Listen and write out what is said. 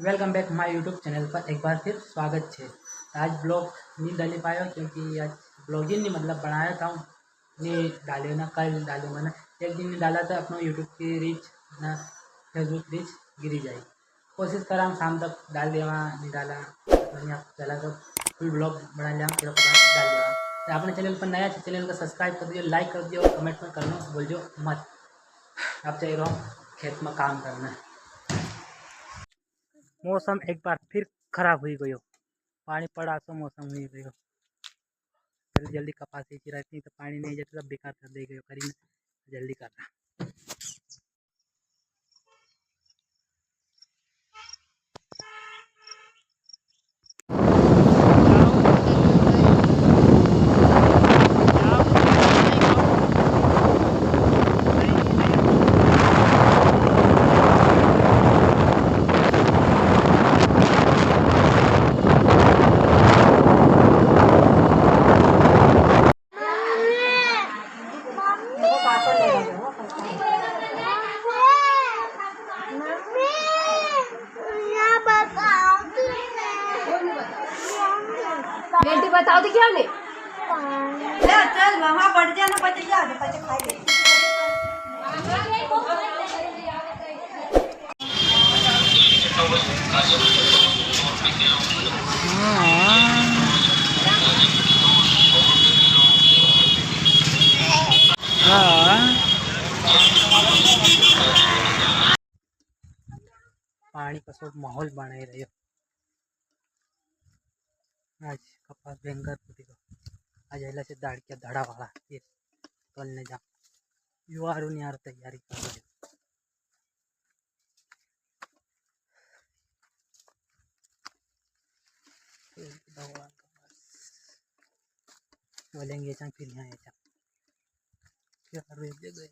Welcome back my YouTube channel पर एक बार फिर स्वागत है। आज ब्लॉग नहीं डाली पाया क्योंकि आज ब्लॉग ही नहीं मतलब बनाया था नहीं डाले ना कल डालूंगा ना। एक दिन डाला था अपना यूट्यूब की रीच ना फेसबुक रीच गिरी जाए। कोशिश करा शाम तक डाल देवा नहीं डाला बढ़िया चला तो फुल ब्लॉग बना लिया फिर डाल देवा। तो अपने चैनल पर नया चैनल को सब्सक्राइब कर दियो, लाइक कर दियो और कमेंट में करना बोल मत। आप चाहिए रहो खेत में काम करना। मौसम एक बार फिर खराब हुई गयो, पानी पड़ा तो मौसम हुई गयो। जल्दी जल्दी कपास ही रहती तो पानी नहीं जाता तो बेकार कर दे गयो करी जल्दी करना। बेटी बताओ तो क्या नहीं चल वहाँ बढ़ जाना पचे जा पचे खाए पानी का सब माहौल बनाई रही आज कपास भयंकर फूटी आज अला से दाड़ के धड़ा वाला ये कल ने जा युवारू नहीं यार तैयारी कर रहे बोलेंगे फिर यहाँ फिर गए